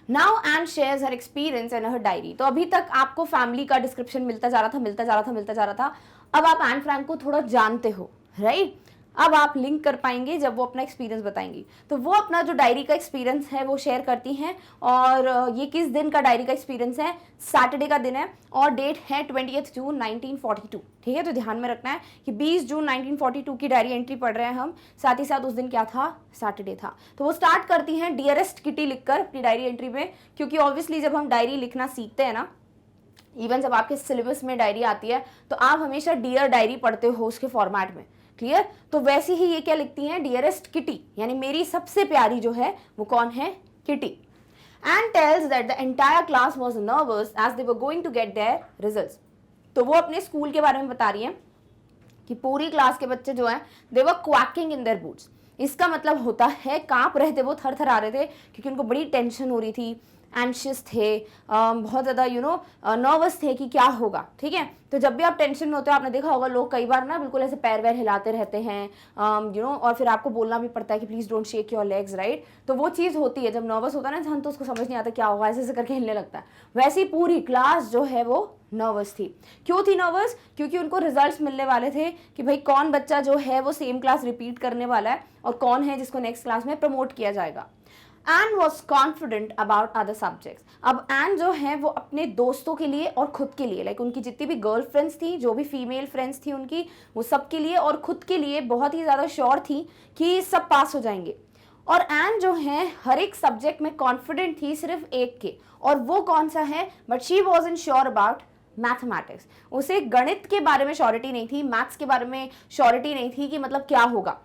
now Anne shares her experience in her diary. तो अभी तक आपको फैमिली का डिस्क्रिप्शन मिलता जा रहा था। अब आप एन फ्रैंक को थोड़ा जानते हो, राइट? अब आप लिंक कर पाएंगे जब वो अपना एक्सपीरियंस बताएंगी। तो वो अपना जो डायरी का एक्सपीरियंस है वो शेयर करती हैं, और ये किस दिन का डायरी का एक्सपीरियंस है? सैटरडे का दिन है, और डेट है 20 जून 1942। ठीक है? तो ध्यान में रखना है कि 20 जून 1942 की डायरी एंट्री पढ़ रहे हैं हम। साथ ही साथ उस दिन क्या था? सैटरडे था। तो वो स्टार्ट करती हैं डियरेस्ट किटी लिखकर अपनी डायरी एंट्री में, क्योंकि ऑब्वियसली जब हम डायरी लिखना सीखते हैं ना, इवन जब आपके सिलेबस में डायरी आती है, तो आप हमेशा डियर डायरी पढ़ते हो उसके फॉर्मेट में। क्लियर? तो वैसे ही ये क्या लिखती हैं? डियरेस्ट किटी, यानी मेरी सबसे प्यारी जो है वो कौन है? Kitty. And tells that the entire class was nervous as they were going to get their results. तो वो अपने स्कूल के बारे में बता रही हैं कि पूरी क्लास के बच्चे जो हैं दे वर क्वैकिंग इन देयर बूट्स। इसका मतलब होता है कांप रहे थे, वो थर थर आ रहे थे क्योंकि उनको बड़ी टेंशन हो रही थी, एंशियस थे, बहुत ज़्यादा नर्वस थे कि क्या होगा। ठीक है, तो जब भी आप टेंशन में होते हो, आपने देखा होगा लोग कई बार ना बिल्कुल ऐसे पैर वैर हिलाते रहते हैं, और फिर आपको बोलना भी पड़ता है कि please don't shake your legs, right. तो वो चीज़ होती है जब नर्वस होता है ना इंसान, तो उसको समझ नहीं आता क्या होगा, ऐसे ऐसे करके हिलने लगता है। वैसे ही पूरी क्लास जो है वो नर्वस थी। क्यों थी नर्वस? क्योंकि उनको रिजल्ट्स मिलने वाले थे कि भाई कौन बच्चा जो है वो सेम क्लास रिपीट करने वाला है और कौन है जिसको नेक्स्ट क्लास में प्रमोट किया जाएगा। Anne was confident about other subjects. अब एन जो है वो अपने दोस्तों के लिए और खुद के लिए, लाइक उनकी जितनी भी गर्ल फ्रेंड्स थी, जो भी फीमेल फ्रेंड्स थी उनकी, वो सब के लिए और खुद के लिए बहुत ही ज़्यादा श्योर थी कि सब पास हो जाएंगे। और एन जो है हर एक सब्जेक्ट में कॉन्फिडेंट थी सिर्फ एक के, और वो कौन सा है? But she was in sure about mathematics. उसे गणित के बारे में श्योरिटी नहीं थी, मैथ्स के बारे में श्योरिटी नहीं थी कि मतलब क्या होगा,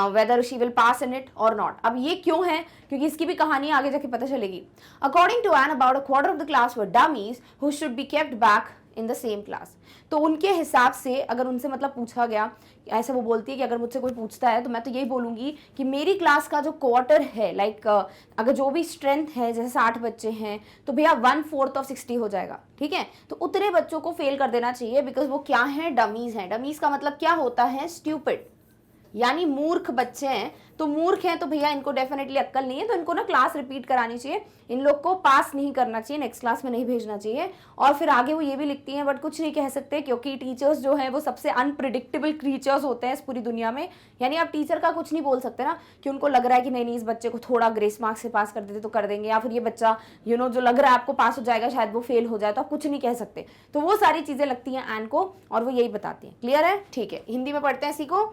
whether she will pass in it or not। अब ये क्यों है? क्योंकि इसकी भी कहानी आगे जाके पता चलेगी। According to Anne, about a quarter of the class were dummies who should be kept back in the same class। तो उनके हिसाब से अगर उनसे मतलब पूछा गया, ऐसे वो बोलती है कि अगर मुझसे कोई पूछता है तो मैं तो यही बोलूँगी कि मेरी क्लास का जो क्वार्टर है, लाइक अगर जो भी स्ट्रेंथ है, जैसे 60 बच्चे हैं तो भैया 1/4 of 60 हो जाएगा। ठीक है, तो उतने बच्चों को फेल कर देना चाहिए, बिकॉज वो क्या है? डमीज हैं। डमीज का मतलब क्या होता है? स्ट्यूपिड, यानी मूर्ख बच्चे हैं। तो मूर्ख हैं तो भैया इनको डेफिनेटली अक्ल नहीं है, तो इनको ना क्लास रिपीट करानी चाहिए, इन लोग को पास नहीं करना चाहिए, नेक्स्ट क्लास में नहीं भेजना चाहिए। और फिर आगे वो ये भी लिखती हैं, बट कुछ नहीं कह सकते क्योंकि टीचर्स जो हैं वो सबसे अनप्रिडिक्टेबल क्रीचर्स होते हैं इस पूरी दुनिया में। यानी आप टीचर का कुछ नहीं बोल सकते ना कि उनको लग रहा है कि नहीं इस बच्चे को थोड़ा ग्रेस मार्क्स से पास कर देते तो कर देंगे, या फिर ये बच्चा जो लग रहा है आपको पास हो जाएगा शायद वो फेल हो जाए, तो आप कुछ नहीं कह सकते। तो वो सारी चीज़ें लगती हैं एन को और वो यही बताती हैं। क्लियर है? ठीक है, हिंदी में पढ़ते हैं इसी को।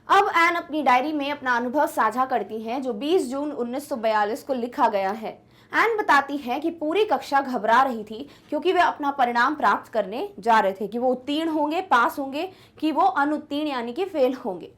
अब एन अपनी डायरी में अपना अनुभव साझा करती हैं जो 20 जून 1942 को लिखा गया है। एन बताती है कि पूरी कक्षा घबरा रही थी क्योंकि वे अपना परिणाम प्राप्त करने जा रहे थे, कि वो उत्तीर्ण होंगे, पास होंगे, कि वो अनुत्तीर्ण यानी कि फेल होंगे।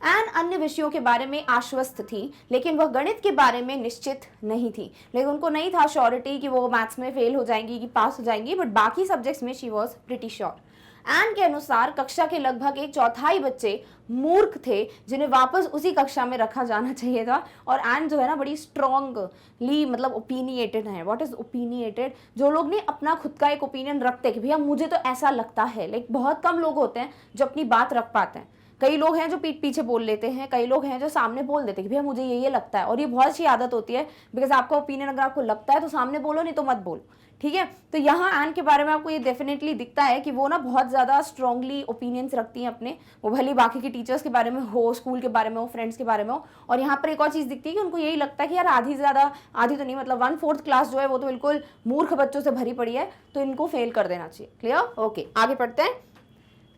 एन अन्य विषयों के बारे में आश्वस्त थी, लेकिन वह गणित के बारे में निश्चित नहीं थी। लेकिन उनको नहीं था श्योरिटी कि वो मैथ्स में फेल हो जाएंगी कि पास हो जाएंगी, बट बाकी सब्जेक्ट्स में she was pretty sure. Anne के अनुसार कक्षा के लगभग 1/4 बच्चे मूर्ख थे जिन्हें वापस उसी कक्षा में रखा जाना चाहिए था। और एन जो है ना बड़ी स्ट्रांगली मतलब ओपिनिएटेड है। What is opinionated? जो लोग ने अपना खुद का एक ओपिनियन रखते हैं कि भैया मुझे तो ऐसा लगता है। लाइक बहुत कम लोग होते हैं जो अपनी बात रख पाते हैं। कई लोग हैं जो पीठ पीछे बोल लेते हैं, कई लोग हैं जो सामने बोल देते हैं कि भैया मुझे ये लगता है। और ये बहुत अच्छी आदत होती है, बिकॉज आपका ओपिनियन अगर आपको लगता है तो सामने बोलो, नहीं तो मत बोलो। ठीक है, तो यहाँ एन के बारे में आपको ये डेफिनेटली दिखता है कि वो ना बहुत ज़्यादा स्ट्रांगली ओपिनियंस रखती हैं अपने, वो भले बाकी के टीचर्स के बारे में हो, स्कूल के बारे में हो, फ्रेंड्स के बारे में हो। और यहाँ पर एक और चीज़ दिखती है कि उनको यही लगता है कि यार आधी से ज़्यादा, आधी तो नहीं मतलब 1/4 क्लास जो है वो तो बिल्कुल मूर्ख बच्चों से भरी पड़ी है, तो इनको फेल कर देना चाहिए। क्लियर? ओके, आगे पढ़ते हैं।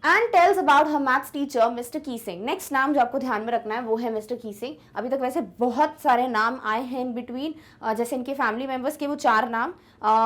And tells about her maths teacher Mr Keesing. Next नाम जो आपको ध्यान में रखना है वो है मिस्टर कीसिंग। अभी तक वैसे बहुत सारे नाम आए हैं इन बिटवीन, जैसे इनके फैमिली मेंबर्स के वो 4 नाम,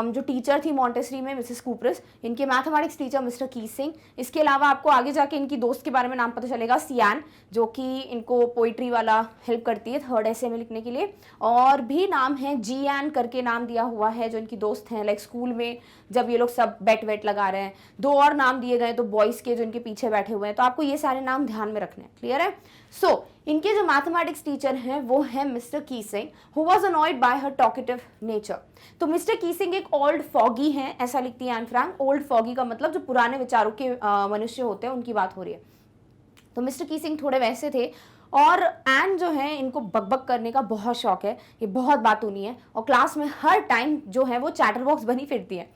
जो टीचर थी मॉन्टेसरी में मिसेस कूपरस, इनके मैथमेटिक्स टीचर मिस्टर कीसिंग। इसके अलावा आपको आगे जाके इनकी दोस्त के बारे में नाम पता चलेगा, सियान, जो कि इनको पोइट्री वाला हेल्प करती है 3rd एसे में लिखने के लिए। और भी नाम है, जी एन करके नाम दिया हुआ है जो इनकी दोस्त हैं, लाइक स्कूल में जब ये लोग सब बेट वेट लगा रहे हैं। 2 और नाम दिए गए तो बॉयज़ के जो इनके पीछे बैठे हुए हैं, तो आपको ये सारे नाम ध्यान में रखने हैं। क्लियर है? सो इनके जो मैथमेटिक्स टीचर हैं वो है Mr Keesing, who was annoyed by her talkative nature. तो मिस्टर कीसिंग एक ओल्ड फॉगी हैं, ऐसा लिखती है एन फ्रैंक। ओल्ड फॉगी का मतलब जो पुराने विचारों के मनुष्य होते हैं उनकी बात हो रही है। तो मिस्टर कीसिंग थोड़े वैसे थे, और एन जो है इनको बकबक करने का बहुत शौक है, ये बहुत बातूनी है और क्लास में हर टाइम जो है वो चैटर बॉक्स बनी फिरती है।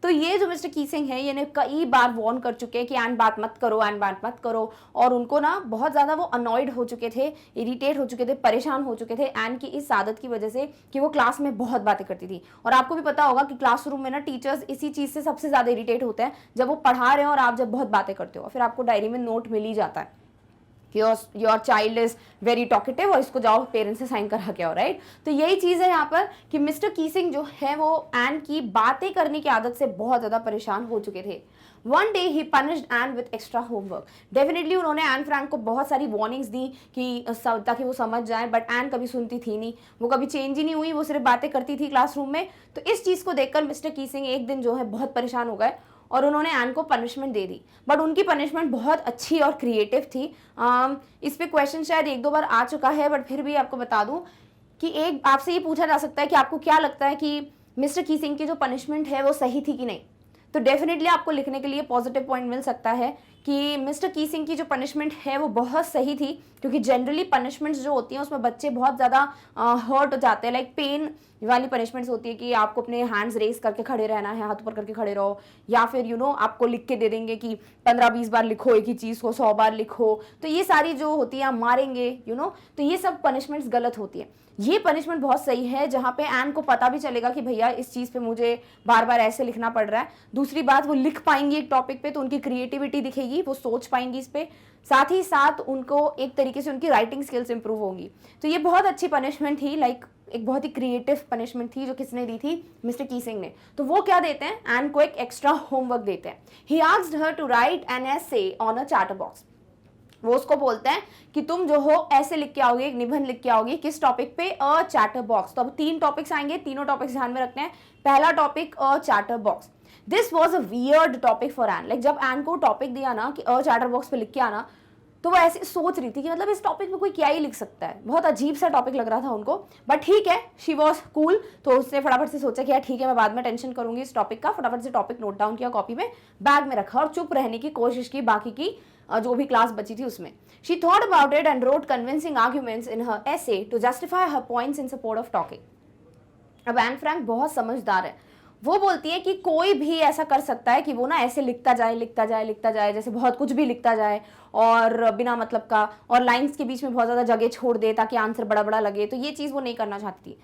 तो ये जो मिस्टर कीसिंग है ये कई बार वार्न कर चुके हैं कि एन बात मत करो, एन बात मत करो। और उनको ना बहुत ज़्यादा वो अनॉयड हो चुके थे, इरिटेट हो चुके थे, परेशान हो चुके थे एन की इस आदत की वजह से कि वो क्लास में बहुत बातें करती थी। और आपको भी पता होगा कि क्लासरूम में ना टीचर्स इसी चीज़ से सबसे ज़्यादा इरिटेट होते हैं, जब वो पढ़ा रहे हो और आप जब बहुत बातें करते हो, फिर आपको डायरी में नोट मिल ही जाता है your child is very talkative और इसको जाओ पेरेंट्स से साइन करा के आओ, राइट। तो यही चीज़ है यहाँ पर कि मिस्टर कीसिंग जो है वो एन की बातें करने की आदत से बहुत ज़्यादा परेशान हो चुके थे। One day he punished Anne with extra homework. Definitely उन्होंने एन फ्रैंक को बहुत सारी वार्निंग्स दी कि ताकि वो समझ जाए, बट एन कभी सुनती थी नहीं, वो कभी चेंज ही नहीं हुई, वो सिर्फ बातें करती थी क्लासरूम में। तो इस चीज़ को देखकर मिस्टर कीसिंग एक दिन जो है बहुत परेशान हो गए और उन्होंने एन को पनिशमेंट दे दी, बट उनकी पनिशमेंट बहुत अच्छी और क्रिएटिव थी। इस पे क्वेश्चन शायद एक दो बार आ चुका है, बट फिर भी आपको बता दूं कि एक आपसे ये पूछा जा सकता है कि आपको क्या लगता है कि मिस्टर कीसिंग की जो पनिशमेंट है वो सही थी कि नहीं। तो डेफिनेटली आपको लिखने के लिए पॉजिटिव पॉइंट मिल सकता है कि मिस्टर कीसिंग की जो पनिशमेंट है वो बहुत सही थी, क्योंकि जनरली पनिशमेंट्स जो होती हैं उसमें बच्चे बहुत ज़्यादा हर्ट हो जाते हैं। लाइक पेन वाली पनिशमेंट्स होती है कि आपको अपने हैंड्स रेस करके खड़े रहना है, हाथ ऊपर करके खड़े रहो, या फिर आपको लिख के दे देंगे कि 15-20 बार लिखो एक ही चीज़ को, 100 बार लिखो। तो ये सारी जो होती है मारेंगे तो ये सब पनिशमेंट्स गलत होती है। ये पनिशमेंट बहुत सही है, जहाँ पे एन को पता भी चलेगा कि भैया इस चीज़ पे मुझे बार बार ऐसे लिखना पड़ रहा है। दूसरी बात, वो लिख पाएंगी एक टॉपिक पे तो उनकी क्रिएटिविटी दिखेगी, वो सोच पाएंगी इस पे, साथ ही साथ उनको एक तरीके से उनकी राइटिंग स्किल्स इंप्रूव होंगी। तो ये बहुत अच्छी पनिशमेंट थी, लाइक एक बहुत ही क्रिएटिव पनिशमेंट थी जो किसने दी थी, मिस्टर कीसिंग ने। तो वो क्या देते हैं, एन को एक एक्स्ट्रा होमवर्क देते हैं। He asked her to write an essay on a chatterbox. वो उसको बोलते हैं कि तुम जो हो ऐसे लिख के आओगे, एक निबंध लिख के आओगे, किस टॉपिक पे, अ चार्टर बॉक्स। तो अब 3 टॉपिक्स आएंगे, तीनों टॉपिक्स ध्यान में रखने हैं। पहला topic a chatterbox. This was a weird topic for Anne. Like जब एन को टॉपिक दिया ना कि अ चार्टर बॉक्स पे लिख के आना, तो वो ऐसे सोच रही थी कि मतलब इस टॉपिक में कोई क्या ही लिख सकता है, बहुत अजीब सा टॉपिक लग रहा था उनको। बट ठीक है, शी वॉज कूल, तो उसने फटाफट से सोचा कि यार ठीक है, मैं बाद में टेंशन करूंगी इस टॉपिक का। फटाफट से टॉपिक नोट डाउन किया कॉपी में, बैग में रखा और चुप रहने की कोशिश की बाकी की जो भी क्लास बची थी उसमें। She thought about it and wrote convincing arguments in her essay to justify her points in support of talking. अब एन फ्रैंक बहुत समझदार है, वो बोलती है कि कोई भी ऐसा कर सकता है कि वो ना ऐसे लिखता जाए, जैसे बहुत कुछ भी लिखता जाए और बिना मतलब का, और लाइंस के बीच में बहुत ज़्यादा जगह छोड़ दे ताकि आंसर बड़ा बड़ा लगे। तो ये चीज़ वो नहीं करना चाहती थी।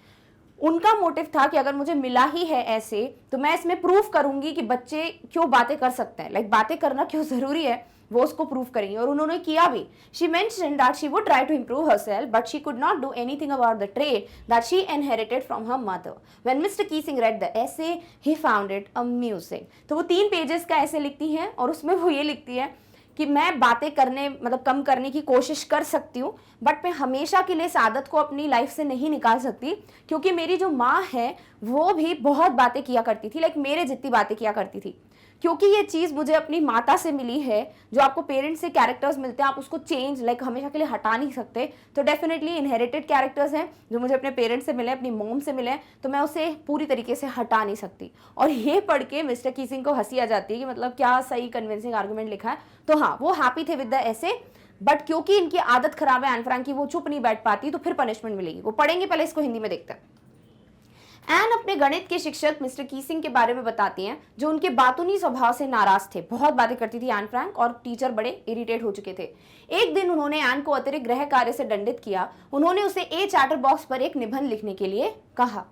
उनका मोटिव था कि अगर मुझे मिला ही है ऐसे, तो मैं इसमें प्रूफ करूंगी कि बच्चे क्यों बातें कर सकते हैं, लाइक बातें करना क्यों ज़रूरी है, वो उसको प्रूव करेंगे। और उन्होंने किया भी। She mentioned that she would try to improve herself, but she could not do anything about the trait that she inherited from her mother. When Mr. Keesing read the essay, he found it amusing. तो वो 3 pages का ऐसे लिखती हैं और उसमें वो ये लिखती है कि मैं बातें करने मतलब कम करने की कोशिश कर सकती हूँ, बट मैं हमेशा के लिए इस आदत को अपनी लाइफ से नहीं निकाल सकती, क्योंकि मेरी जो माँ है वो भी बहुत बातें किया करती थी, लाइक मेरे जितनी बातें किया करती थी। क्योंकि ये चीज़ मुझे अपनी माता से मिली है। जो आपको पेरेंट्स से कैरेक्टर्स मिलते हैं आप उसको चेंज लाइक हमेशा के लिए हटा नहीं सकते। तो डेफिनेटली इनहेरिटेड कैरेक्टर्स हैं जो मुझे अपने पेरेंट्स से मिले, अपनी मॉम से मिले, तो मैं उसे पूरी तरीके से हटा नहीं सकती। और ये पढ़ के मिस्टर कीसिंग को हंसी आ जाती है कि मतलब क्या सही कन्विंसिंग आर्गूमेंट लिखा है। तो हाँ, वो हैप्पी थे विद द ऐसे, बट क्योंकि इनकी आदत खराब है एन फ्रैंक की, वो चुप नहीं बैठ पाती, तो फिर पनिशमेंट मिलेगी। वो पढ़ेंगे, पहले इसको हिंदी में देखते हैं। एन अपने गणित के शिक्षक मिस्टर कीसिंग के बारे में बताती हैं, जो उनके बातूनी स्वभाव से नाराज थे। बहुत बातें करती थी एन फ्रैंक और टीचर बड़े इरिटेट हो चुके थे। एक दिन उन्होंने एन को अतिरिक्त गृह कार्य से दंडित किया। उन्होंने उसे ए चैटर बॉक्स पर एक निबंध लिखने के लिए कहा।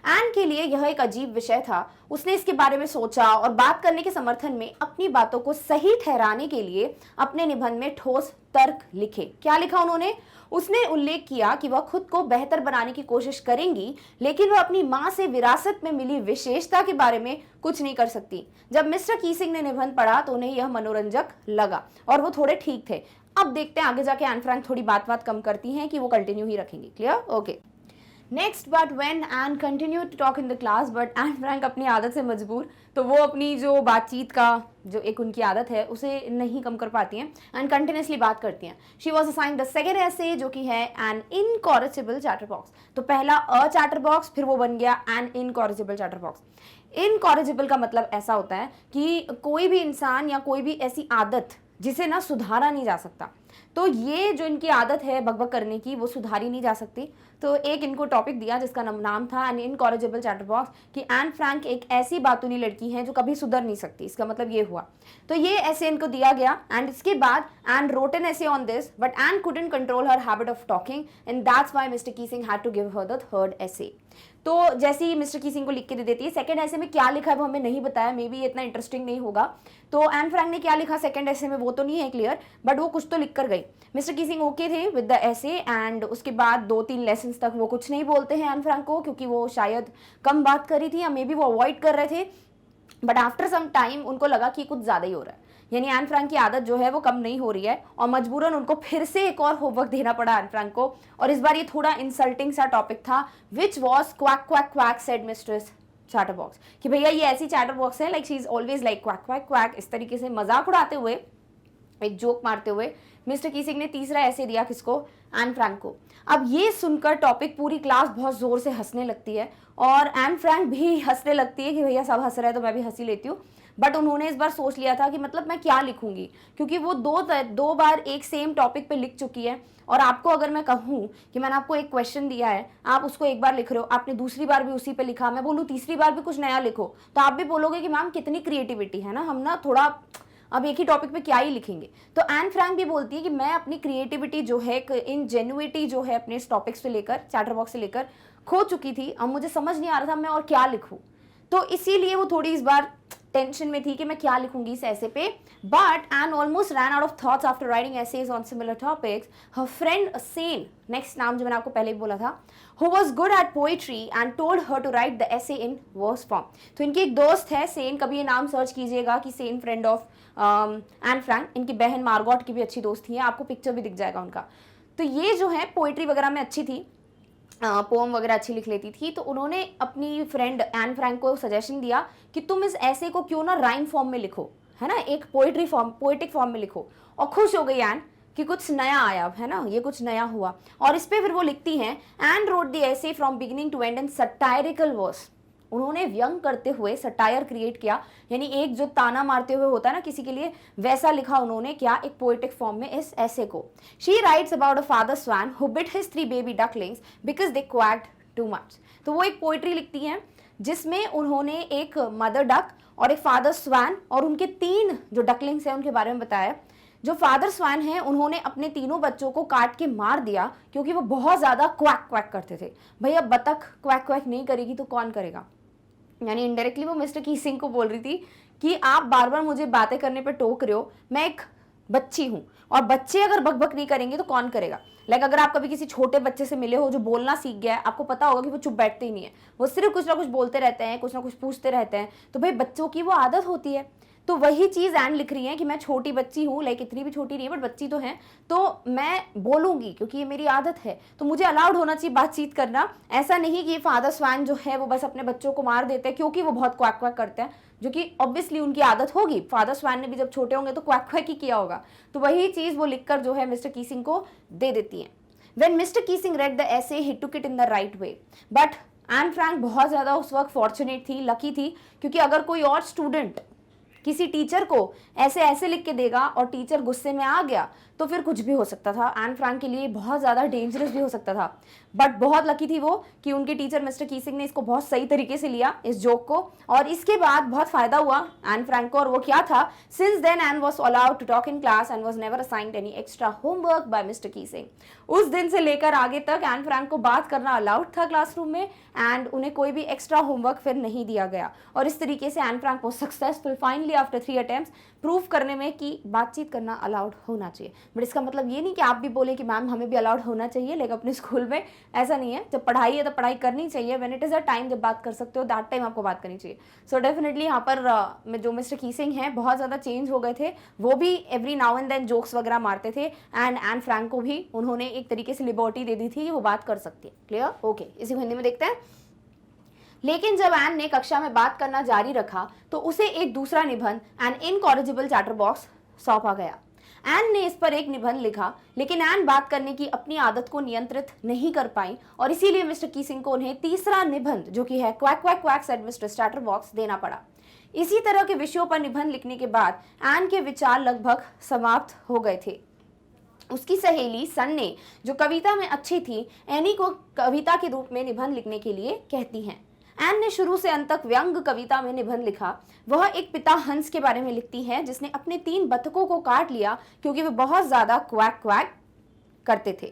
एन के लिए यह एक अजीब विषय था। उसने इसके बारे में सोचा और बात करने के समर्थन में अपनी बातों को सही ठहराने के लिए अपने निबंध में ठोस तर्क लिखे। क्या लिखा उन्होंने? उसने उल्लेख किया कि वह खुद को बेहतर बनाने की कोशिश करेंगी, लेकिन वह अपनी मां से विरासत में मिली विशेषता के बारे में कुछ नहीं कर सकती। जब मिस्टर कीसिंग ने निबंध पढ़ा तो उन्हें यह मनोरंजक लगा और वो थोड़े ठीक थे। अब देखते हैं आगे जाके एन फ्रैंक थोड़ी बात कम करती हैं कि वो कंटिन्यू ही रखेंगी। Clear? Okay. Next, but when Anne continue to talk in the class, but Anne Frank अपनी आदत से मजबूर, तो वो अपनी जो बातचीत का जो एक उनकी आदत है उसे नहीं कम कर पाती हैं एंड कंटिन्यूसली बात करती हैं। She was assigned the second ऐसे, जो कि है एन इनकॉरेजिबल चैटर बॉक्स। तो पहला अ चैटर बॉक्स, फिर वो बन गया N incorrigible chatter box. Incorrigible का मतलब ऐसा होता है कि कोई भी इंसान या कोई भी ऐसी आदत जिसे ना सुधारा नहीं जा सकता। तो ये जो इनकी आदत है बकबक करने की, वो सुधारी नहीं जा सकती। तो एक इनको टॉपिक दिया जिसका नाम था एन इनकॉरेजिबल चैटर बॉक्स, कि एन फ्रैंक एक ऐसी बातूनी लड़की है जो कभी सुधर नहीं सकती। इसका मतलब ये हुआ। तो ये ऐसे इनको दिया गया एंड इसके बाद Anne wrote an essay on this, but Anne couldn't control her habit of talking and that's why Mr Keesing had to give her the third essay. तो जैसे ही मिस्टर कीसिंग को लिख के दे देती है। सेकंड ऐसे में क्या लिखा है वो हमें नहीं बताया, मे बी इतना इंटरेस्टिंग नहीं होगा। तो एन फ्रैंक ने क्या लिखा सेकंड ऐसे में वो तो नहीं है क्लियर, बट वो कुछ तो लिख कर गई। मिस्टर कीसिंग ओके थे विद द ऐसे एंड उसके बाद 2-3 लेसन तक वो कुछ नहीं बोलते हैं एन फ्रैंक को, क्योंकि वो शायद कम बात कर रही थी या मे बी वो अवॉइड कर रहे थे। बट आफ्टर सम टाइम उनको लगा कि कुछ ज़्यादा ही हो रहा है, यानी एन फ्रैंक की आदत जो है वो कम नहीं हो रही है और मजबूरन उनको फिर से एक और होमवर्क देना पड़ा एन फ्रैंक को। और इस बार ये थोड़ा इंसल्टिंग सा टॉपिक था, which was quack quack quack said mistress chatter box कि भैया ये ऐसी चैटर बॉक्स है, like she is always like quack quack quack, इस तरीके से मजाक उड़ाते हुए, एक जोक मारते हुए मिस्टर कीसिंग ने तीसरा ऐसे दिया किसको, एन फ्रैंक को। अब ये सुनकर टॉपिक पूरी क्लास बहुत जोर से हंसने लगती है और एन फ्रैंक भी हंसने लगती है कि भैया सब हंस रहे हैं तो मैं भी हंसी लेती हूँ। बट उन्होंने इस बार सोच लिया था कि मतलब मैं क्या लिखूंगी, क्योंकि वो दो बार एक सेम टॉपिक पे लिख चुकी है। और आपको अगर मैं कहूँ कि मैंने आपको एक क्वेश्चन दिया है, आप उसको एक बार लिख रहे हो, आपने दूसरी बार भी उसी पे लिखा, मैं बोलूँ तीसरी बार भी कुछ नया लिखो, तो आप भी बोलोगे कि मैम कितनी क्रिएटिविटी है ना, हम ना थोड़ा अब एक ही टॉपिक पे क्या ही लिखेंगे। तो एन फ्रैंक भी बोलती है कि मैं अपनी क्रिएटिविटी जो है, इंजेन्युइटी जो है अपने इस टॉपिक्स से लेकर, चैटर बॉक्स से लेकर खो चुकी थी। अब मुझे समझ नहीं आ रहा था मैं और क्या लिखूं, तो इसीलिए वो थोड़ी इस बार टेंशन में थी कि मैं क्या लिखूंगी इस ऐसे पे। But Anne almost ran out of thoughts after writing essays on similar topics. Her friend Sanne, next नाम जो मैंने आपको पहले भी बोला था, who was good at poetry and told her to write the essay in verse form। तो इनकी एक दोस्त है सेन, कभी ये नाम सर्च कीजिएगा कि Sen friend of Anne Frank, इनकी बहन मार्गॉट की भी अच्छी दोस्त थी, आपको पिक्चर भी दिख जाएगा उनका। तो ये जो है पोइट्री वगैरह में अच्छी थी, पोम वगैरह अच्छी लिख लेती थी, तो उन्होंने अपनी फ्रेंड एन फ्रैंक को सजेशन दिया कि तुम इस ऐसे को क्यों ना राइम फॉर्म में लिखो, है ना, एक पोइट्री फॉर्म, पोइटिक फॉर्म में लिखो। और खुश हो गई एन कि कुछ नया आया, है ना, ये कुछ नया हुआ। और इस पे फिर वो लिखती हैं, Anne wrote the essay from beginning to end in satirical verse. उन्होंने व्यंग करते हुए सटायर क्रिएट किया, यानी एक जो ताना मारते हुए होता है ना किसी के लिए, वैसा लिखा उन्होंने क्या, एक पोएटिक फॉर्म में इस ऐसे को। She writes about a father swan who bit his 3 baby ducklings because they quacked too much. तो वो एक पोइट्री लिखती हैं जिसमें उन्होंने एक मदर डक और एक फादर स्वान और उनके 3 जो डकलिंग्स हैं उनके बारे में बताया। जो फादर स्वान हैं उन्होंने अपने तीनों बच्चों को काट के मार दिया क्योंकि वो बहुत ज्यादा क्वैक क्वैक करते थे। भैया बतख क्वैक क्वैक नहीं करेगी तो कौन करेगा, यानी इनडायरेक्टली वो मिस्टर कीसिंग को बोल रही थी कि आप बार बार मुझे बातें करने पे टोक रहे हो, मैं एक बच्ची हूँ और बच्चे अगर बकबक नहीं करेंगे तो कौन करेगा। लाइक अगर आप कभी किसी छोटे बच्चे से मिले हो जो बोलना सीख गया है, आपको पता होगा कि वो चुप बैठते ही नहीं है, वो सिर्फ कुछ ना कुछ बोलते रहते हैं, कुछ ना कुछ पूछते रहते हैं। तो भाई बच्चों की वो आदत होती है। तो वही चीज एंड लिख रही है कि मैं छोटी बच्ची हूँ, लाइक इतनी भी छोटी नहीं है बट बच्ची तो है, तो मैं बोलूंगी क्योंकि ये मेरी आदत है, तो मुझे अलाउड होना चाहिए बातचीत करना। ऐसा नहीं कि ये फादर स्वान जो है वो बस अपने बच्चों को मार देते हैं क्योंकि वो बहुत क्वैक क्वैक करते हैं, जो कि ऑब्वियसली उनकी आदत होगी। फादर स्वान ने भी जब छोटे होंगे तो क्वैक क्वैक ही किया होगा। तो वही चीज वो लिखकर जो है मिस्टर कीसिंग को दे देती हैं। When Mr. Keesing read the essay, he took it in the right way. But N Frank बहुत ज़्यादा उस वक्त फॉर्चुनेट थी, लकी थी, क्योंकि अगर कोई और स्टूडेंट किसी टीचर को ऐसे ऐसे लिख के देगा और टीचर गुस्से में आ गया तो फिर कुछ भी हो सकता था, एन फ्रैंक के लिए बहुत ज़्यादा डेंजरस भी हो सकता था। बट बहुत लकी थी वो कि उनके टीचर मिस्टर कीसिंग ने इसको बहुत सही तरीके से लिया, इस जोक को, और इसके बाद बहुत फ़ायदा हुआ एन फ्रैंक को। और वो क्या था, since then Anne was allowed to talk in class and was never assigned any extra homework by Mr Keesing. उस दिन से लेकर आगे तक एन फ्रैंक को बात करना अलाउड था क्लासरूम में एंड उन्हें कोई भी एक्स्ट्रा होमवर्क फिर नहीं दिया गया। और इस तरीके से N Frank was successful finally after 3 attempts prove करने में कि बातचीत करना अलाउड होना चाहिए। बट इसका मतलब ये नहीं कि आप भी बोले कि मैम हमें भी अलाउड होना चाहिए, लेकिन अपने स्कूल में ऐसा नहीं है। जब पढ़ाई है तो पढ़ाई करनी चाहिए, when it is a time जब बात कर सकते हो दैट टाइम आपको बात करनी चाहिए। सो डेफिनेटली यहाँ पर जो मिस्टर कीसिंग हैं बहुत ज़्यादा चेंज हो गए थे, वो भी every now and then jokes वगैरह मारते थे एंड एन फ्रैंक को भी उन्होंने एक तरीके से लिबर्टी दे दी थी कि वो बात कर सकती है। क्लियर? ओके, इसी को हिंदी में देखते हैं। लेकिन जब एन ने कक्षा में बात करना जारी रखा तो उसे एक दूसरा निबंध एन इनकॉरिजिबल चैटर बॉक्स सौंपा गया। एन ने इस पर एक निबंध लिखा, लेकिन एन बात करने की अपनी आदत को नियंत्रित नहीं कर पाई और इसीलिए मिस्टर कीसिंग को उन्हें तीसरा निबंध, जो कि है quack quack quack said mister chatter box, देना पड़ा। इसी तरह के विषयों पर निबंध लिखने के बाद एन के विचार लगभग समाप्त हो गए थे। उसकी सहेली सन ने, जो कविता में अच्छी थी, एनी को कविता के रूप में निबंध लिखने के लिए कहती हैं। एन ने शुरू से अंत तक व्यंग कविता में निबंध लिखा। वह एक पिता हंस के बारे में लिखती है जिसने अपने 3 बतखों को काट लिया क्योंकि वे बहुत ज्यादा क्वैक क्वैक करते थे।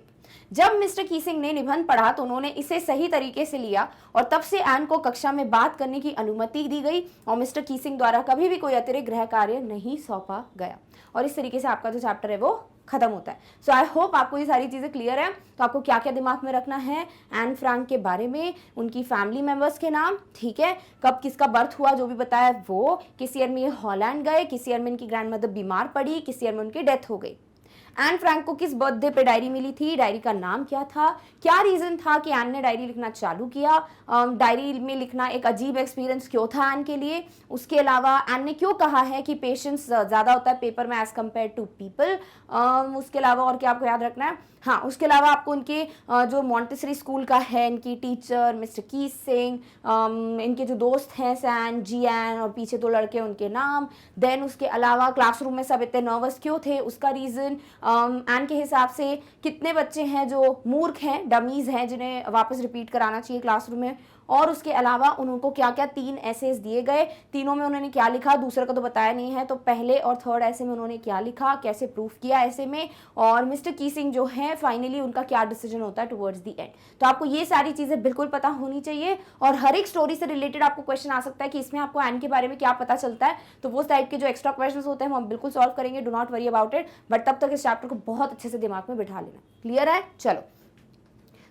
जब मिस्टर कीसिंग ने निबंध पढ़ा तो उन्होंने इसे सही तरीके से लिया और तब से एन को कक्षा में बात करने की अनुमति दी गई और मिस्टर कीसिंग द्वारा कभी भी कोई अतिरिक्त गृह कार्य नहीं सौंपा गया। और इस तरीके से आपका जो चैप्टर है वो खत्म होता है। सो आई होप आपको ये सारी चीज़ें क्लियर है। तो आपको क्या क्या दिमाग में रखना है, एन फ्रैंक के बारे में, उनकी फैमिली मेंबर्स के नाम, ठीक है, कब किसका बर्थ हुआ जो भी बताया वो, किस ईयर में ये हॉलैंड गए, किस ईयर में इनकी ग्रैंडमदर बीमार पड़ी, किस ईयर में उनकी डेथ हो गई। एन फ्रैंक को किस बर्थडे पे डायरी मिली थी, डायरी का नाम क्या था, क्या रीजन था कि एन ने डायरी लिखना चालू किया, डायरी में लिखना एक अजीब एक्सपीरियंस क्यों था एन के लिए, उसके अलावा एन ने क्यों कहा है कि पेशेंस ज़्यादा होता है पेपर में एज कम्पेयर टू पीपल, उसके अलावा और क्या आपको याद रखना है, हाँ उसके अलावा आपको उनके जो मॉन्टेसरी स्कूल का है इनकी टीचर मिस्टर की सिंह, इनके जो दोस्त हैं सैन जियान और पीछे दो लड़के उनके नाम, देन उसके अलावा क्लासरूम में सब इतने नर्वस क्यों थे उसका रीज़न, एन के हिसाब से कितने बच्चे हैं जो मूर्ख हैं डमीज़ हैं जिन्हें वापस रिपीट कराना चाहिए क्लासरूम में, और उसके अलावा उनको क्या क्या 3 एसेज दिए गए, तीनों में उन्होंने क्या लिखा दूसरे को तो बताया नहीं है, तो पहले और थर्ड ऐसे में उन्होंने क्या लिखा, कैसे प्रूफ किया ऐसे में, और मिस्टर की सिंह जो है फाइनली उनका क्या डिसीजन होता है टुवर्ड्स द एंड। तो आपको ये सारी चीज़ें बिल्कुल पता होनी चाहिए, और हर एक स्टोरी से रिलेटेड आपको क्वेश्चन आ सकता है कि इसमें आपको एन के बारे में क्या पता चलता है, तो वो टाइप के जो एक्स्ट्रा क्वेश्चन होते हैं वो हम बिल्कुल सॉल्व करेंगे, do not worry about it, but तब तक इस चैप्टर को बहुत अच्छे से दिमाग में बिठा लेना। क्लियर है? चलो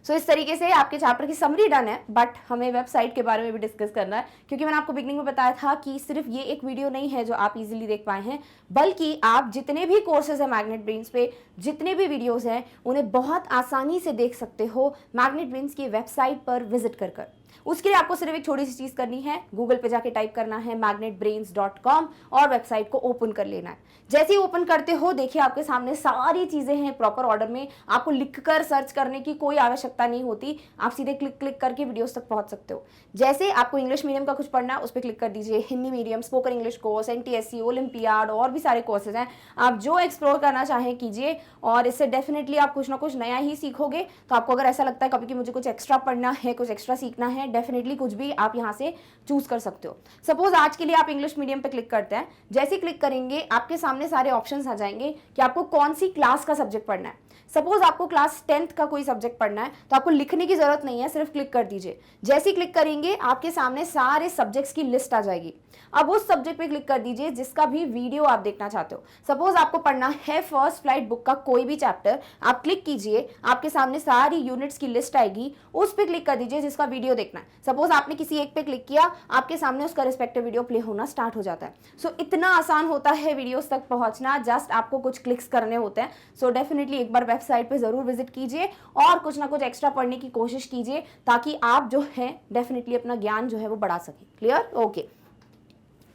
सो इस तरीके से आपके चैप्टर की समरी डन है, बट हमें वेबसाइट के बारे में भी डिस्कस करना है, क्योंकि मैंने आपको बिगनिंग में बताया था कि सिर्फ ये एक वीडियो नहीं है जो आप इजीली देख पाए हैं, बल्कि आप जितने भी कोर्सेज हैं मैग्नेट ब्रेन्स पे, जितने भी वीडियोस हैं उन्हें बहुत आसानी से देख सकते हो मैग्नेट ब्रेन्स की वेबसाइट पर विजिट कर। उसके लिए आपको सिर्फ एक छोटी सी चीज़ करनी है, गूगल पे जाके टाइप करना है magnetbrains.com और वेबसाइट को ओपन कर लेना है। जैसे ही ओपन करते हो देखिए आपके सामने सारी चीज़ें हैं प्रॉपर ऑर्डर में, आपको लिखकर सर्च करने की कोई आवश्यकता नहीं होती, आप सीधे क्लिक करके वीडियोस तक पहुंच सकते हो। जैसे आपको इंग्लिश मीडियम का कुछ पढ़ना है उस पर क्लिक कर दीजिए, Hindi medium, spoken English course, NTSC, olympiad और भी सारे कोर्सेज हैं, आप जो एक्सप्लोर करना चाहें कीजिए, और इससे डेफिनेटली आप कुछ ना कुछ नया ही सीखोगे। तो आपको अगर ऐसा लगता है कभी कि मुझे कुछ एक्स्ट्रा पढ़ना है, कुछ एक्स्ट्रा सीखना है, डेफिनेटली कुछ भी आप यहाँ से चूज कर सकते हो। सपोज आज के लिए आप इंग्लिश मीडियम पे क्लिक करते हैं, जैसे ही क्लिक करेंगे आपके सामने सारे ऑप्शंस आ जाएंगे कि आपको कौन सी क्लास का सब्जेक्ट पढ़ना है। सपोज आपको क्लास 10th का कोई सब्जेक्ट पढ़ना है तो आपको लिखने की जरूरत नहीं है, सिर्फ क्लिक कर दीजिए। जैसे ही क्लिक करेंगे आपके सामने सारे सब्जेक्ट्स की लिस्ट आ जाएगी। अब उस सब्जेक्ट पे क्लिक कर दीजिए जिसका भी वीडियो आप देखना चाहते हो। सपोज आपको पढ़ना है फर्स्ट फ्लाइट बुक का कोई भी चैप्टर, आप क्लिक कीजिए, आपके सामने सारी यूनिट्स की लिस्ट आएगी, उस पर क्लिक कर दीजिए जिसका वीडियो देखना है। सपोज आपने किसी एक पे क्लिक किया, आपके सामने उसका रिस्पेक्टिव वीडियो प्ले होना स्टार्ट हो जाता है। सो इतना आसान होता है वीडियोस तक पहुंचना, जस्ट आपको कुछ क्लिक्स करने होते हैं। सो डेफिनेटली एक बार वेबसाइट पे जरूर विजिट कीजिए और कुछ ना कुछ एक्स्ट्रा पढ़ने की कोशिश कीजिए, ताकि आप जो है डेफिनेटली अपना ज्ञान जो है वो बढ़ा सकें। क्लियर? ओके।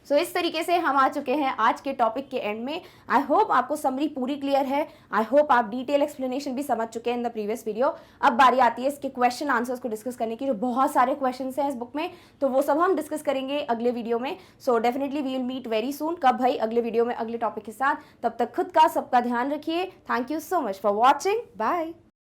सो इस तरीके से हम आ चुके हैं आज के टॉपिक के एंड में। आई होप आपको समरी पूरी क्लियर है, आई होप आप डिटेल एक्सप्लेनेशन भी समझ चुके हैं इन द प्रीवियस वीडियो। अब बारी आती है इसके क्वेश्चन आंसर्स को डिस्कस करने की, जो बहुत सारे क्वेश्चन हैं इस बुक में, तो वो सब हम डिस्कस करेंगे अगले वीडियो में। So definitely we will meet very soon. कब भाई? अगले वीडियो में अगले टॉपिक के साथ। तब तक खुद का सबका ध्यान रखिए। Thank you so much for watching. Bye.